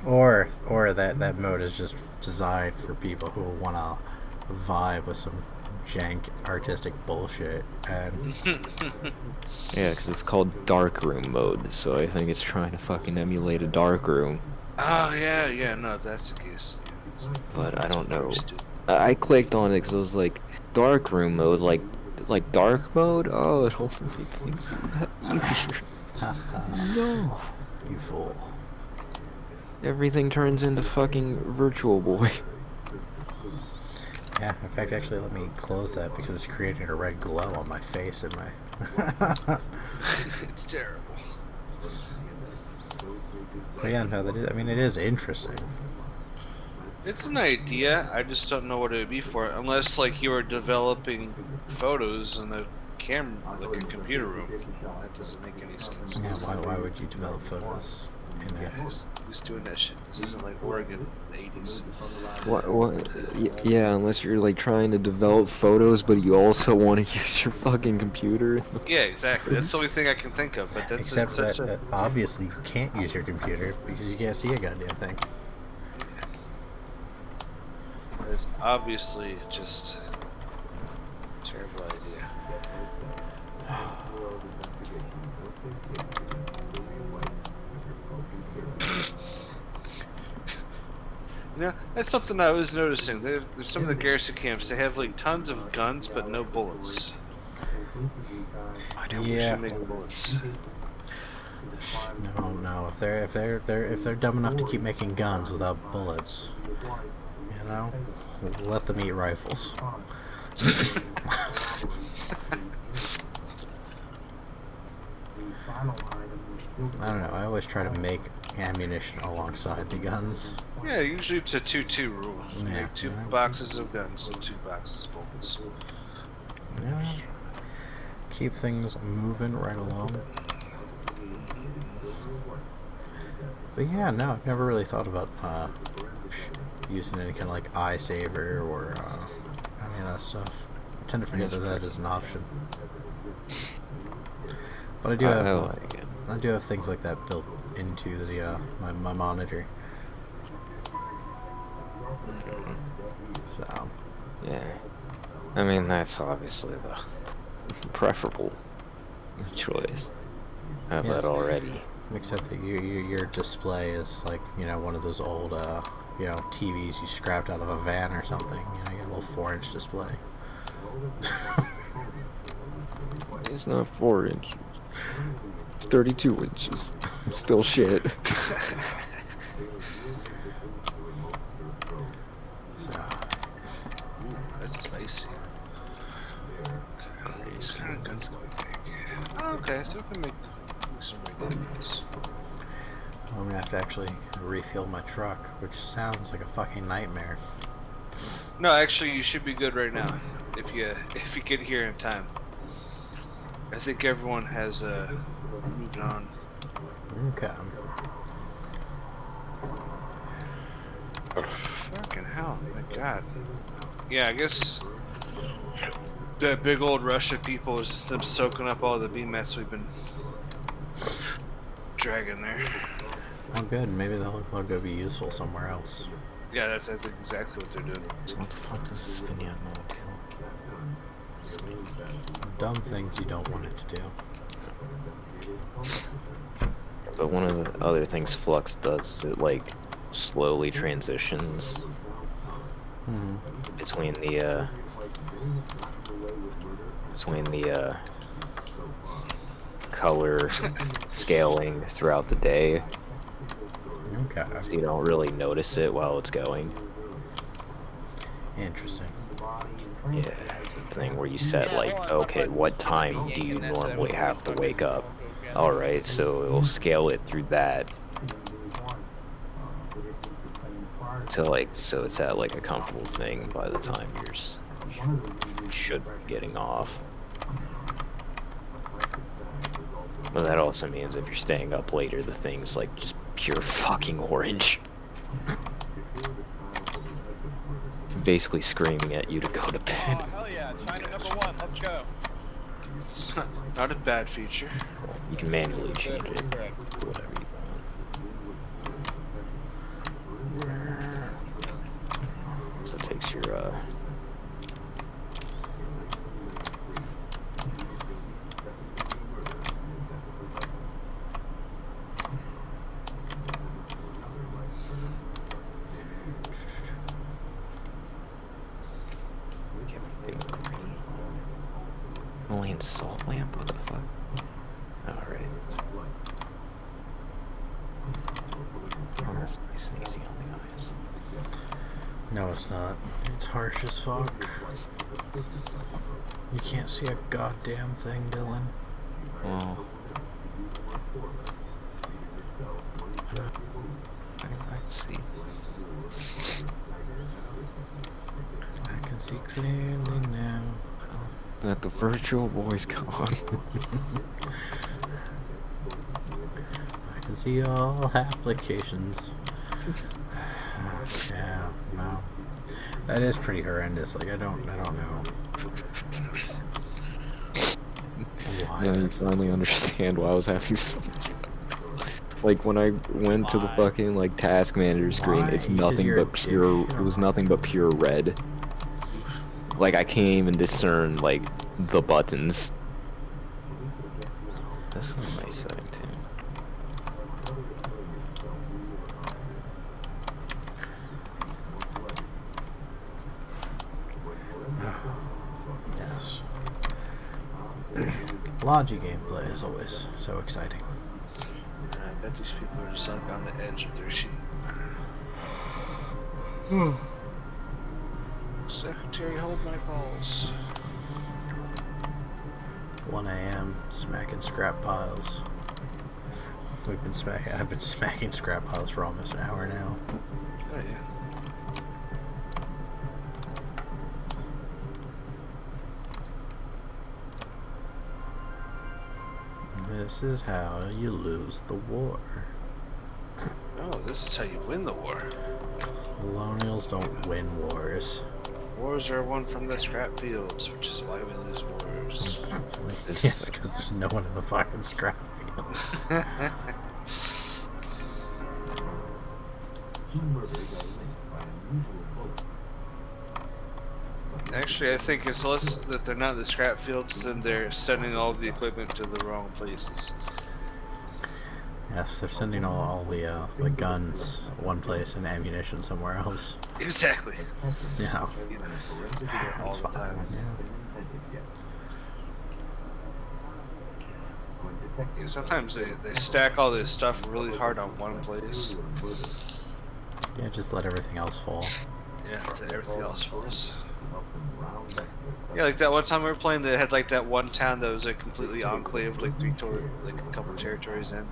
or that mode is just designed for people who want to vibe with some jank artistic bullshit, and Yeah, because it's called darkroom mode, so I think it's trying to fucking emulate a darkroom. Oh yeah, no, if that's the case. But I don't know. Stupid. I clicked on it because I was like, darkroom mode, like dark mode? Oh, it'll make things easier. No. you fool. Everything turns into fucking Virtual Boy. Yeah, in fact, actually, let me close that because it's creating a red glow on my face and my. It's terrible. But yeah, no, that is. I mean, it is interesting. It's an idea. I just don't know what it would be for, unless like you were developing photos in a camera, like a computer room. That doesn't make any sense. Yeah, why would you develop photos in Yeah, there? who's doing that shit? This isn't like Oregon in the 80s. Yeah, unless you're like trying to develop photos, but you also want to use your fucking computer. Yeah, exactly. That's the only thing I can think of. But that's Except such that obviously you can't use your computer because you can't see a goddamn thing. it's obviously just a terrible idea. You know, that's something I was noticing. There's some of the garrison camps. They have like tons of guns, but no bullets. We Yeah. should make bullets. No. If they're dumb enough to keep making guns without bullets, you know, let them eat rifles. I don't know. I always try to make ammunition alongside the guns. Yeah, usually it's a 2-2 rule. You Yeah, make two yeah. boxes of guns and 2 boxes of bullets. Yeah. Keep things moving right along. But yeah, no, I've never really thought about using any kind of like eye saver or any of that stuff. I tend to forget that is an option. But I do have I like it. I do have things like that built into the my monitor. So Yeah. I mean, that's obviously the preferable choice. I have Yes. that already. except that your display is like, you know, one of those old TVs you scrapped out of a van or something. You know, you got a little 4-inch display. It's not 4 inches. It's 32 inches. Still shit. So That's spicy. Crazy. What kind of guns can we make? Oh, okay, so we can make some regular guns. I'm gonna have to actually refuel my truck, which sounds like a fucking nightmare. No, actually, you should be good right now if you get here in time. I think everyone has moved on. Okay. Fucking hell, my god. Yeah, I guess that big old rush of people is just them soaking up all the BMATs we've been dragging there. Well, good. Maybe they'll go be useful somewhere else. Yeah, that's I think exactly what they're doing. So what the fuck does this vignette mode do? Dumb things you don't want it to do. But one of the other things Flux does is it like slowly transitions between the color scaling throughout the day, Okay. so you don't really notice it while it's going. Interesting. Yeah, it's a thing where you set like, okay, what time do you normally have to wake up? Alright, so it'll scale it through that. So it's at like a comfortable thing by the time you should be getting off. But that also means if you're staying up later, the thing's like just pure fucking orange. Basically screaming at you to go to bed. Oh, hell yeah, China #1, let's go. It's not a bad feature. You can manually change it. Whatever you want. So it takes your everything green. Only in salt lamp? What the fuck? Alright. Oh, that's nice and easy on the eyes. No, it's not. It's harsh as fuck. You can't see a goddamn thing, Dylan. Oh. I can see. I can see clearly now. That the virtual boy's gone. I can see all applications. Yeah, no. That is pretty horrendous. Like I don't know. Why? Now you finally understand why I was having so much. Like when I went to the fucking like task manager screen, it's Why? nothing You're- but pure. It was nothing but pure red. Like I can't even discern like the buttons. This is a nice setting too. Yes. Logi gameplay is always so exciting. I bet these people are just like on the edge of their seat. Secretary, hold my balls. 1 a.m. smacking scrap piles. I've been smacking scrap piles for almost an hour now. Oh yeah. This is how you lose the war. Oh, this is how you win the war. Colonials don't win wars. Wars are won from the scrap fields, which is why we lose wars. Like this. Yes, because there's no one in the fucking scrap fields. Actually, I think it's less that they're not in the scrap fields than they're sending all of the equipment to the wrong places. Yes, they're sending all the guns one place and ammunition somewhere else. Exactly. Yeah. All That's the fine. time. Yeah, sometimes they stack all this stuff really hard on one place. Yeah, just let everything else fall. Yeah, then everything else falls. Yeah, like that one time we were playing, they had like that one town that was like completely enclaved, like a couple territories in.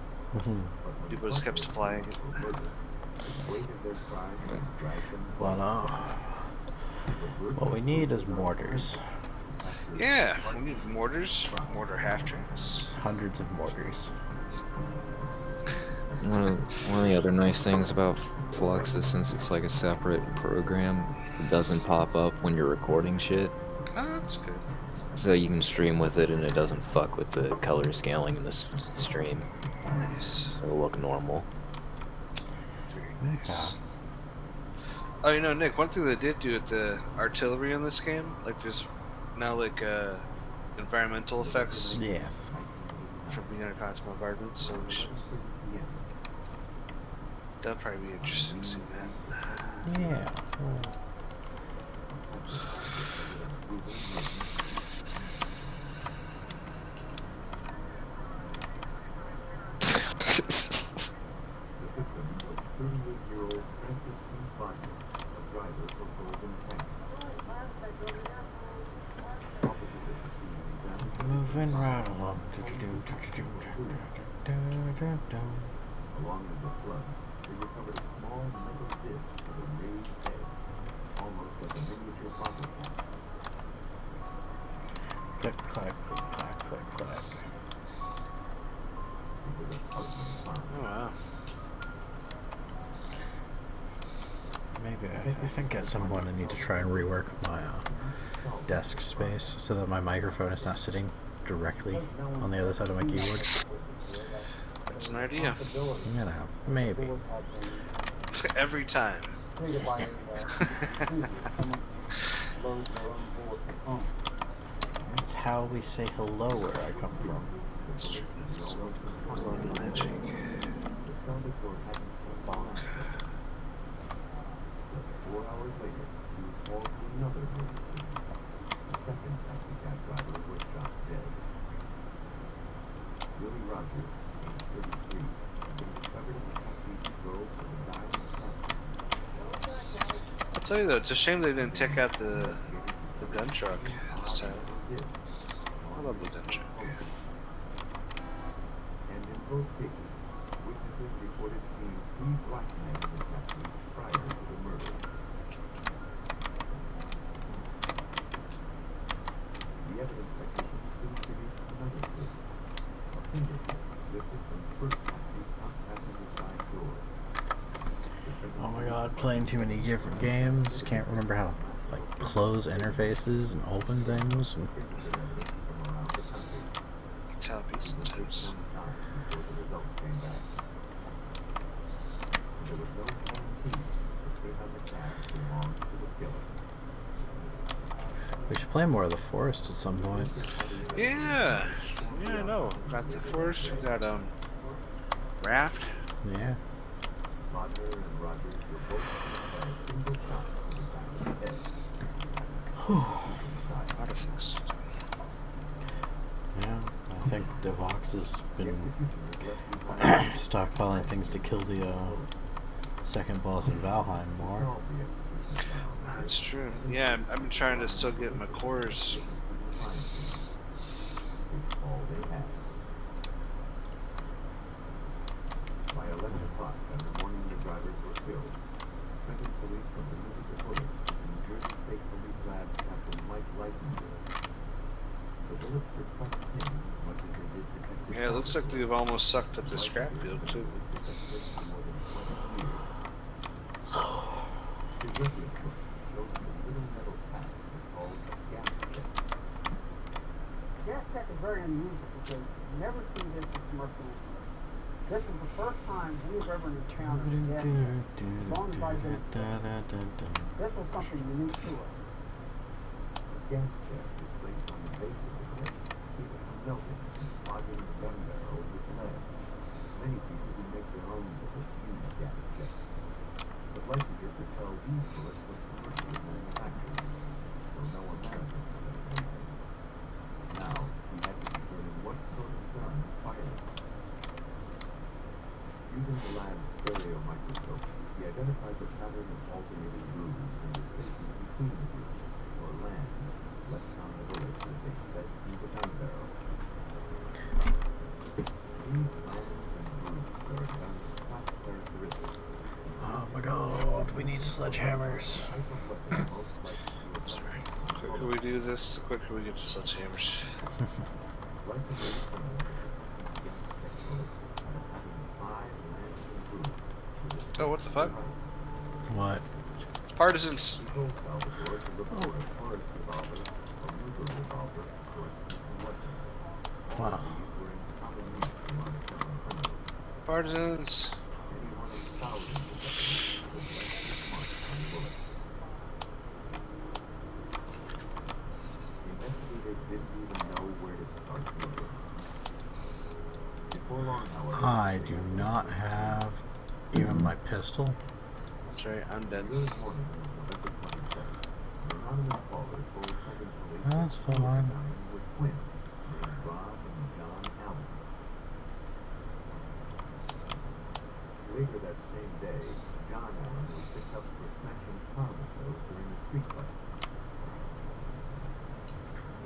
People just kept supplying it. Well, what we need is mortars. Yeah, we need mortars, mortar half tracks. Hundreds of mortars. One of the other nice things about Flux is since it's like a separate program, it doesn't pop up when you're recording shit. Oh, that's good. So you can stream with it and it doesn't fuck with the color scaling in the stream. Nice. It'll look normal. Very nice. Oh, you know, Nick, one thing they did do with the artillery in this game, like there's now like environmental effects Yeah. from being in a constant environment, so we should... That'll probably be interesting to see that. Yeah. Moving right along. Along with the slug, they recovered a small metal disc with a raised head, almost like a miniature bottle cap. Click, clack, click, clack, click, clack. It was a puzzling find. Oh, wow. Maybe I think at some point I need to try and rework my desk space so that my microphone is not sitting directly on the other side of my keyboard. That's an idea. You know, maybe. Every time. That's how we say hello where I come from. That's true. Colonial handshake. The sounded for having some bonk. But 4 hours later, he was called to another emergency. The second taxi cab driver was shot dead. Willie Rogers, age 33, had been discovered in the taxi he drove for the dying taxi. I'll tell you though, it's a shame they didn't take out the gun truck this time. I love the gun truck. And in both cases, witnesses reported seeing 3 black men in the taxi prior to the murder. The evidence technician soon produced another clue. A fingerprint lifted from the first taxi's front passenger side door. Oh my god, playing too many different games. Can't remember how to like close interfaces and open things. And Tell pieces of toast. Before the results came back. And there was no guarantee that they had the cash belonged to the killer. we should play more of The Forest at some point. Yeah. Yeah, I know. Got the forest, we got raft. Yeah. Roger and Rogers were both killed by a single shot to the back of the head. A lot of things. Yeah. I think Devox has been stockpiling things to kill the second boss in Valheim more. That's true. Yeah, I've been trying to still get my cores. All they had. By 11 o'clock on the morning the drivers were killed, Trenton police had delivered the bullets to the New Jersey State Police Lab's Captain Mike Leisinger. The bullets perplexed him as much as they did Detective Yeah, it looks like they've almost sucked up the scrap field too. His reference book showed him a little metal pack that was called a gas check. Gas Tech is very unusual because you never see this in commercial. This is the first time we've ever encountered Gas Tech. As long as I've been this is something unique to us. A gas check is placed on the base of the gun to keep it from melting and clogging the gun barrel with lead. Many people who make their own bullets use gas checks. But Leisinger could tell these bullets were commercially manufactured, though no American had ever made them. Now, he had to determine what sort of gun fired them. Using the lab's stereo microscope, he identified the pattern of alternating grooves in the spaces between the grooves, or lands, left on the bullets as they sped through the gun barrel. These lands and grooves sledgehammers. Sorry. The quicker we do this, the quicker we get to sledgehammers. Oh, what the fuck? What? Partisans! Wow. Partisans! I do not have even my pistol. That's right, I'm dead. That's fine. Later that same day, John Allen was picked up for smashing car windows during a street fight.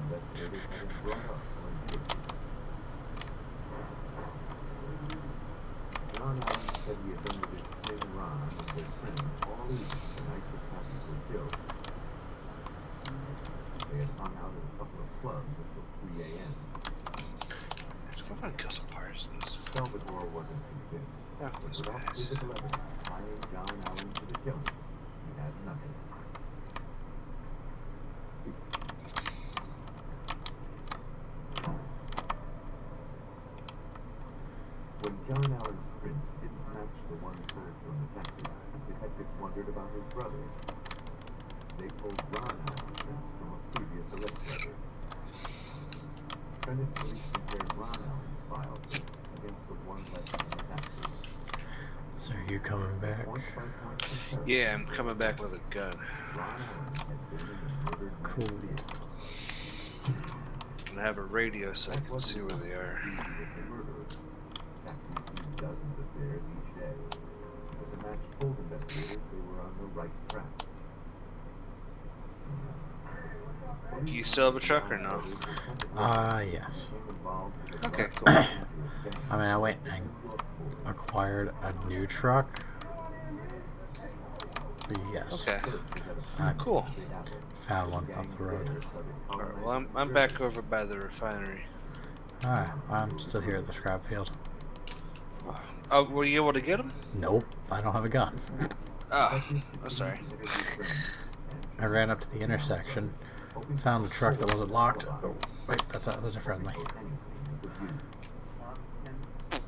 Investigators had him brought up for interview. John Allen said he had been with his twin Ron and their friend all evening the night the Tassies were killed. They had hung out at a couple of clubs until 3 a.m. Let's go find and kill some partisans. Salvatore wasn't convinced. Fuck those Without guys. physical evidence tying John Allen to the killing, he had nothing. When John Allen's prints didn't match the one pulled from the taxi, detectives wondered about his brothers. They pulled Ron Allen's prints from a previous arrest record. Trinidad police compared Ron Allen's file print against the one left in the taxi. So are you coming back? Point by point comparison. Yeah, I'm coming back with a gun. Ron Allen had been in a murdered Cool. man's vehicle. And I have a radio so I can see where they are. He was the murderer. Taxis see dozens of theirs each day. But the match told investigators they were on the right track. Do you still have a truck or no? Yes. Okay, cool. I mean, I went and acquired a new truck. But yes. Okay, I cool. found one up the road. Alright, well, I'm back over by the refinery. Alright, I'm still here at the scrap field. Oh, were you able to get him? Nope, I don't have a gun. Oh, I'm sorry. I ran up to the intersection, found a truck that wasn't locked. Oh, wait, that's a friendly. And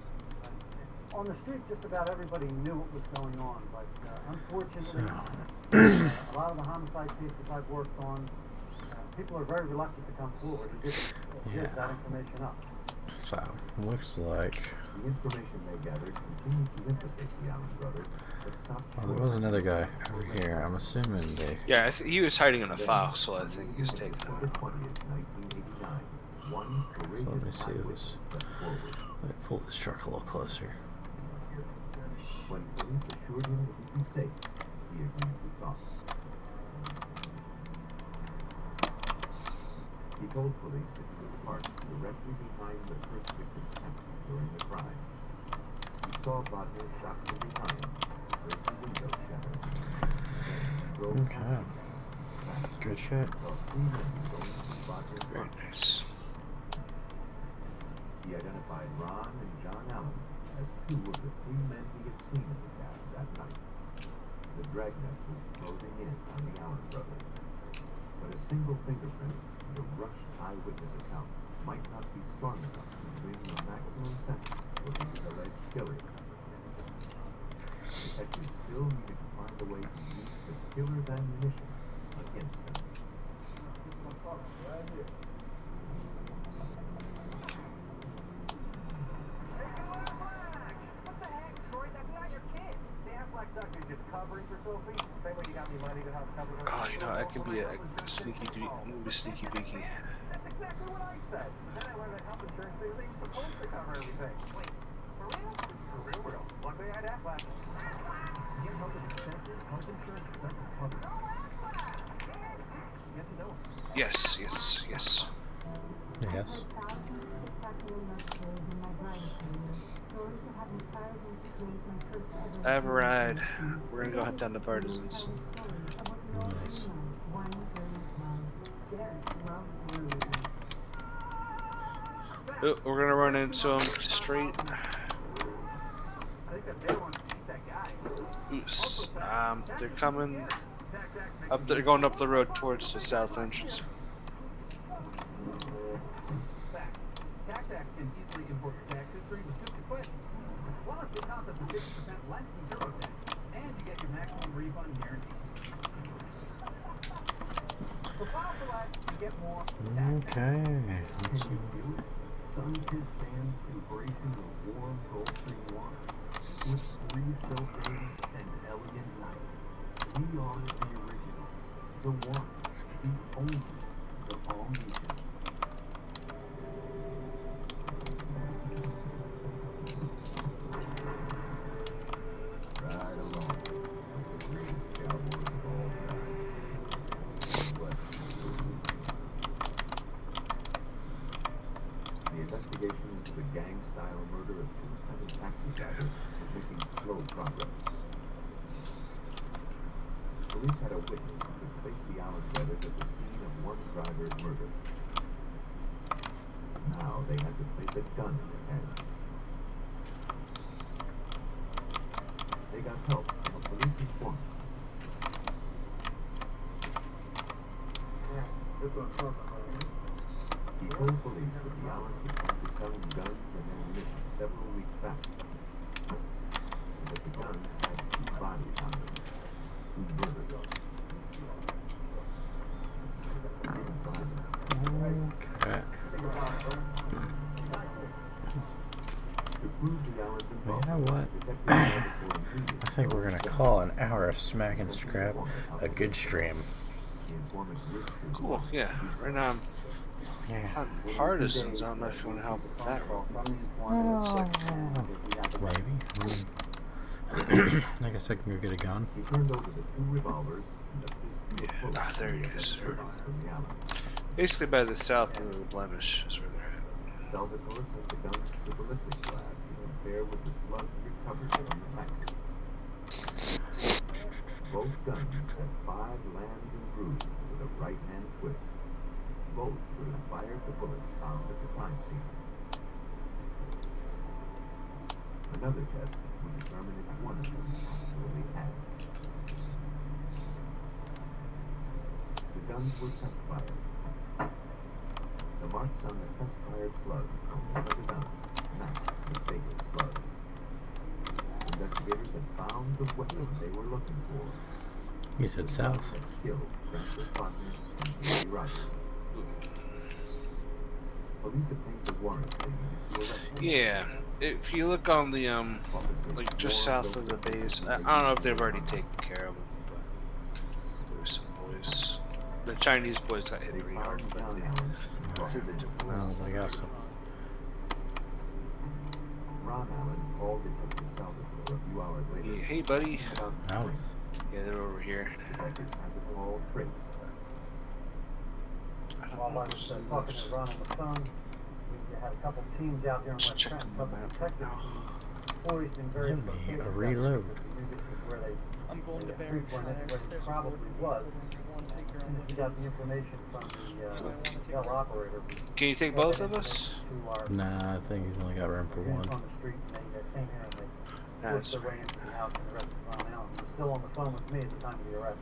on the street, just about everybody knew what was going on, but unfortunately, So, a lot of the homicide cases I've worked on, people are very reluctant to come forward to give Yeah. that information up. so looks like The information they gathered continued to implicate the Allen brothers, but stopped well, there was another guy over here. I'm assuming they. Yeah, he was hiding in a file, so I think he's taken December out. 20th, 1989, one So let me courageous see eyewitness this. stepped forward. Let me pull this truck a little closer. When police assured him that he'd be safe, he agreed to talk. He told police that he was parked directly behind the first victim's taxi during the crime. He saw Wagner shot from behind, heard the window shatter, then drove Okay. past him. Good shit. Saw three men going through Wagner's Very car. nice. He identified Ron and John Allen as two of the three men he had seen in the cab that night. The dragnet was closing in on the Allen brothers. But a single fingerprint and a rushed eyewitness account might not be strong enough to bring the maximum sentence for these alleged killers. Detectives still needed to find a way to use the killer's ammunition against them. What the heck, Troy? That's not your kid. The Aflac duck is just covering for Sophie. Same way you got me money to help cover her. Oh, you know, that could be a sneaky beaky. That's exactly what I said. Then I learned that health insurance says that you're supposed to cover everything. Wait, for real? For real. One day I had Aflac. Get health expenses. Health insurance doesn't cover. Get to know us. Yes, yes, yes. Yes. Thousands of spectacular love stories in my brain. Stories that have inspired me to create my first ever I have a ride. We're gonna go hunt down the partisans. Nice. Oh, we're gonna run into them straight. I think that bear wants to eat that guy. Oops. They're coming up. They're going up the road towards the south entrance. Fact. Tax Act can easily import your tax history with just a click. Plus, it costs up to 50% less than TurboTax, and you get your maximum refund guaranteed. So file for less and get more tax. Okay. Let's see. Sun-kissed sands embracing the warm Gulf Stream waters, with breeze-filled days and elegant nights. We are the original, the one, the only, the Palm Beaches. Ride along with the greatest cowboys of all time. West. The investigation into the gang-style murder of two Trenton taxi drivers was making slow progress. Police had a witness who could place the Allen brothers at the scene of one driver's murder. Now they had to place a gun in their hands. They got help from a police informant. He told police that the Allens had started selling guns and ammunition several weeks back. And that the guns had two bodies on them. Two murder guns. Okay. To prove the Allens Well, you know involvement, what? detectives called for immediate I think we're gonna call an hour of Smack and Scrap a good stream. The informant wished to Cool. Yeah. Right now I'm Yeah. hunting partisans. I don't know if you want to help with that role. Looks like Maybe. I guess I can go get a gun. He turned over the two revolvers and the fistful of bullets Ah, there he he had is. purchased from the Allens. basically by the south end of the Blemish is where they're at. Salvatore sent the guns to the ballistics lab to compare with the slugs recovered from the taxi. Both guns had 5 lands and grooves with a right-hand twist. Both would have fired the bullets found at the crime scene. Another test would determine if one of them actually had. The guns were test-fired. The marks on the test-fired slugs on one of the guns matched the fatal slug. Investigators had found the weapon they were looking for. You said south. Had killed Francis Bodner and Gary Rogers. Police obtained the warrant they needed to arrest them. Yeah. If you look on the Officers like just swore south of those the base, witnesses I don't know if they've already taken care of them, but there were some boys. The Chinese boys got hit They pretty found hard, but John they, Allen I think they took Oh, police. they got some. Ron Allen called Detective Salvatore a few hours later. Yeah, hey buddy. About the Howdy. point, Yeah, they're over here. detectives had to call Trace. I don't While know I if was this is talking those. to Ron on the phone, we had a couple teams out there in Just West checking Trenton, the couple map detective right now. teams. Always been very Give me located a together reload. because we knew this is where they I'm going to frequent, Barracks. that's where he probably was. As soon as we got the information from the Dell operator, we Can you take fed both that of us? information to our Nah, I think he's only got room for units one. on the street, and they came here and they Nah, worked it's their way into the house and arrested Ron Allen. He was still on the phone with me at the time of the arrest.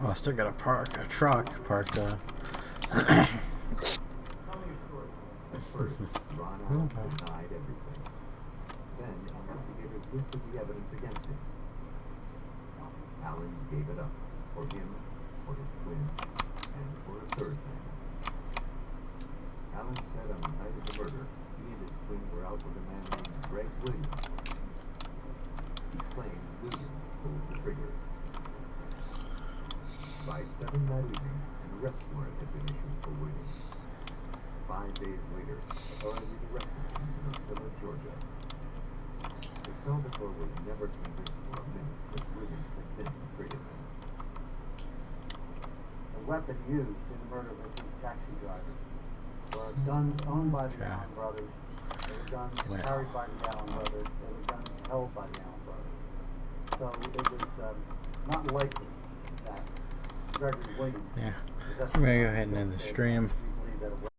Oh, I still got a truck parked. At first, Ron Allen Okay. denied everything. Then investigators listed the evidence against him. Allen gave it up for him, for his twin, and for a third man. Allen said on the night of the murder, he and his twin were out with a man named Greg Williams. He claimed Williams pulled the trigger. By 7 that evening, an arrest warrant had been issued for Williams. 5 days later, authorities arrested him in Ocilla, Georgia. But Salvatore was never convinced for a minute that Williams had been the trigger man. The weapon used in the murder of the two taxi drivers were guns owned by the Okay. Allen brothers. They were guns Wow. carried by the Allen brothers. They were guns held by the Allen brothers. So it was not likely that Gregory Williams Yeah. possessed I'm gonna the go gun. ahead and end the We stream. believe that it was